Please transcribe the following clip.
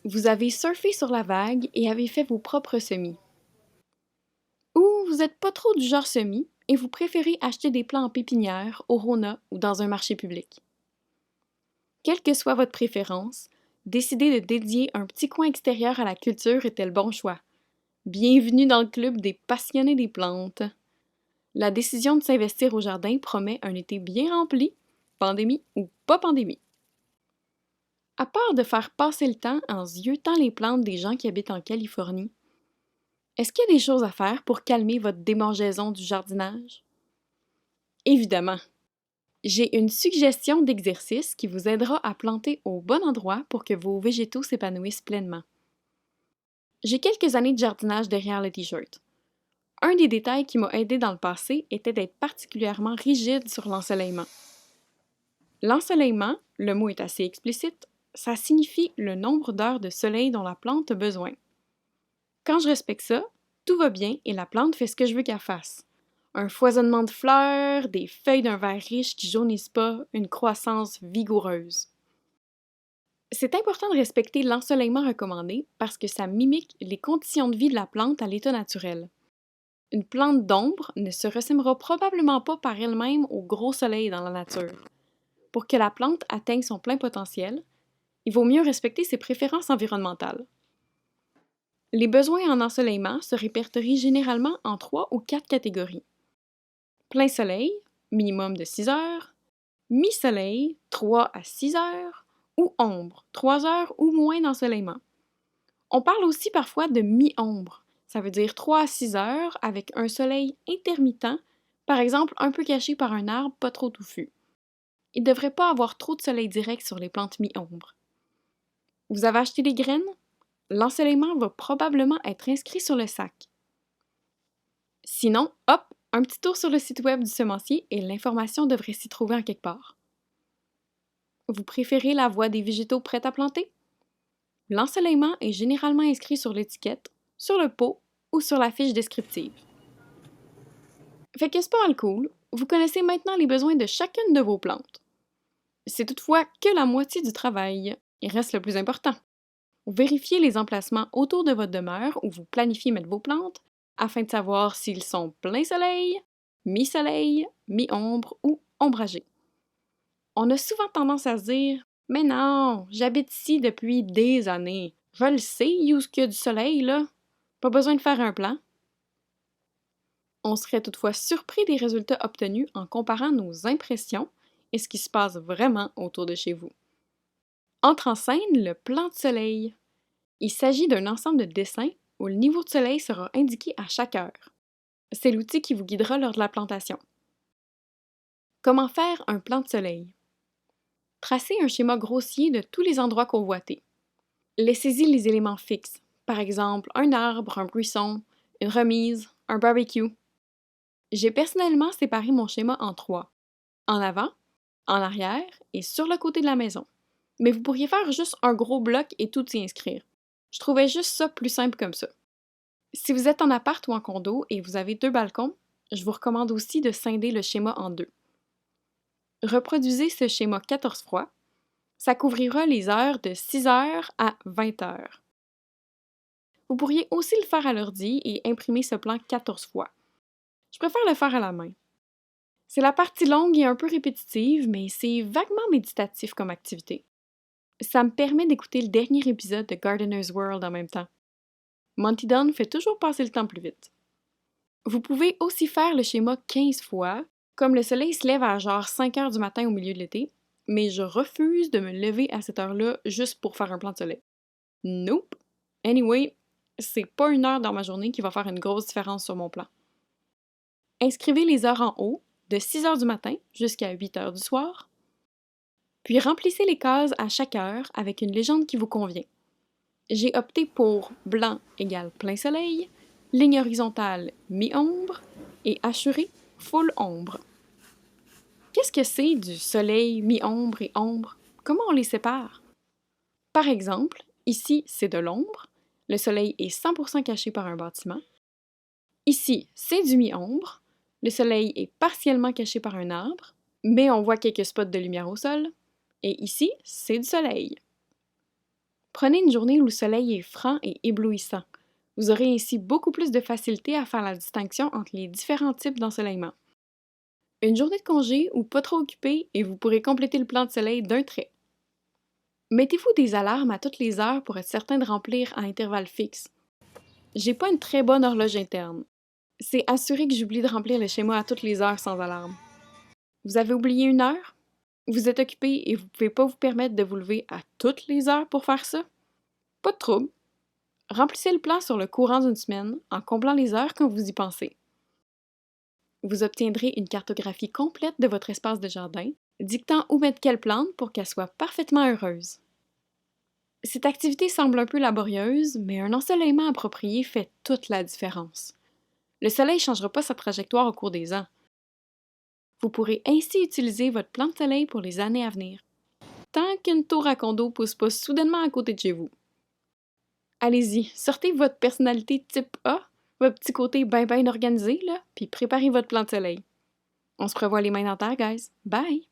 Vous avez surfé sur la vague et avez fait vos propres semis. Ou vous n'êtes pas trop du genre semis et vous préférez acheter des plants en pépinière, au Rona ou dans un marché public. Quelle que soit votre préférence, décider de dédier un petit coin extérieur à la culture était le bon choix. Bienvenue dans le club des passionnés des plantes. La décision de s'investir au jardin promet un été bien rempli, pandémie ou pas pandémie. À part de faire passer le temps en ziotant les plantes des gens qui habitent en Californie, est-ce qu'il y a des choses à faire pour calmer votre démangeaison du jardinage? Évidemment! J'ai une suggestion d'exercice qui vous aidera à planter au bon endroit pour que vos végétaux s'épanouissent pleinement. J'ai quelques années de jardinage derrière le t-shirt. Un des détails qui m'a aidé dans le passé était d'être particulièrement rigide sur l'ensoleillement. L'ensoleillement, le mot est assez explicite, ça signifie le nombre d'heures de soleil dont la plante a besoin. Quand je respecte ça, tout va bien et la plante fait ce que je veux qu'elle fasse. Un foisonnement de fleurs, des feuilles d'un vert riche qui jaunissent pas, une croissance vigoureuse. C'est important de respecter l'ensoleillement recommandé parce que ça mimique les conditions de vie de la plante à l'état naturel. Une plante d'ombre ne se ressemblera probablement pas par elle-même au gros soleil dans la nature. Pour que la plante atteigne son plein potentiel, il vaut mieux respecter ses préférences environnementales. Les besoins en ensoleillement se répertorient généralement en 3 ou 4 catégories. Plein soleil, minimum de 6 heures, mi-soleil, 3 à 6 heures, ou ombre, 3 heures ou moins d'ensoleillement. On parle aussi parfois de mi-ombre, ça veut dire 3 à 6 heures avec un soleil intermittent, par exemple un peu caché par un arbre pas trop touffu. Il ne devrait pas avoir trop de soleil direct sur les plantes mi-ombre. Vous avez acheté des graines? L'ensoleillement va probablement être inscrit sur le sac. Sinon, hop, un petit tour sur le site web du semencier et l'information devrait s'y trouver en quelque part. Vous préférez la voie des végétaux prêts à planter? L'ensoleillement est généralement inscrit sur l'étiquette, sur le pot ou sur la fiche descriptive. Fait que c'est pas mal cool, vous connaissez maintenant les besoins de chacune de vos plantes. C'est toutefois que la moitié du travail. Il reste le plus important. Vérifiez les emplacements autour de votre demeure où vous planifiez mettre vos plantes afin de savoir s'ils sont plein soleil, mi-soleil, mi-ombre ou ombragés. On a souvent tendance à se dire « Mais non, j'habite ici depuis des années. Je le sais, où est-ce qu'il y a du soleil, là? Pas besoin de faire un plan. » On serait toutefois surpris des résultats obtenus en comparant nos impressions et ce qui se passe vraiment autour de chez vous. Entre en scène le plan de soleil. Il s'agit d'un ensemble de dessins où le niveau de soleil sera indiqué à chaque heure. C'est l'outil qui vous guidera lors de la plantation. Comment faire un plan de soleil? Tracez un schéma grossier de tous les endroits convoités. Laissez-y les éléments fixes, par exemple un arbre, un buisson, une remise, un barbecue. J'ai personnellement séparé mon schéma en 3, en avant, en arrière et sur le côté de la maison. Mais vous pourriez faire juste un gros bloc et tout y inscrire. Je trouvais juste ça plus simple comme ça. Si vous êtes en appart ou en condo et vous avez 2 balcons, je vous recommande aussi de scinder le schéma en 2. Reproduisez ce schéma 14 fois. Ça couvrira les heures de 6 heures à 20 heures. Vous pourriez aussi le faire à l'ordi et imprimer ce plan 14 fois. Je préfère le faire à la main. C'est la partie longue et un peu répétitive, mais c'est vaguement méditatif comme activité. Ça me permet d'écouter le dernier épisode de Gardener's World en même temps. Monty Don fait toujours passer le temps plus vite. Vous pouvez aussi faire le schéma 15 fois, comme le soleil se lève à genre 5 heures du matin au milieu de l'été, mais je refuse de me lever à cette heure-là juste pour faire un plan de soleil. Nope! Anyway, c'est pas une heure dans ma journée qui va faire une grosse différence sur mon plan. Inscrivez les heures en haut, de 6 heures du matin jusqu'à 8 heures du soir, puis remplissez les cases à chaque heure avec une légende qui vous convient. J'ai opté pour blanc égale plein soleil, ligne horizontale mi-ombre et hachuré full ombre. Qu'est-ce que c'est du soleil, mi-ombre et ombre? Comment on les sépare? Par exemple, ici c'est de l'ombre, le soleil est 100% caché par un bâtiment. Ici c'est du mi-ombre, le soleil est partiellement caché par un arbre, mais on voit quelques spots de lumière au sol. Et ici, c'est du soleil. Prenez une journée où le soleil est franc et éblouissant. Vous aurez ainsi beaucoup plus de facilité à faire la distinction entre les différents types d'ensoleillement. Une journée de congé ou pas trop occupée et vous pourrez compléter le plan de soleil d'un trait. Mettez-vous des alarmes à toutes les heures pour être certain de remplir à intervalles fixes. J'ai pas une très bonne horloge interne. C'est assuré que j'oublie de remplir le schéma à toutes les heures sans alarme. Vous avez oublié une heure? Vous êtes occupé et vous pouvez pas vous permettre de vous lever à toutes les heures pour faire ça? Pas de trouble. Remplissez le plan sur le courant d'une semaine en comblant les heures quand vous y pensez. Vous obtiendrez une cartographie complète de votre espace de jardin, dictant où mettre quelle plante pour qu'elle soit parfaitement heureuse. Cette activité semble un peu laborieuse, mais un ensoleillement approprié fait toute la différence. Le soleil ne changera pas sa trajectoire au cours des ans. Vous pourrez ainsi utiliser votre plan de soleil pour les années à venir, tant qu'une tour à condo ne pousse pas soudainement à côté de chez vous. Allez-y, sortez votre personnalité type A, votre petit côté bien organisé, là, puis préparez votre plan de soleil. On se prévoit les mains dans terre, guys. Bye!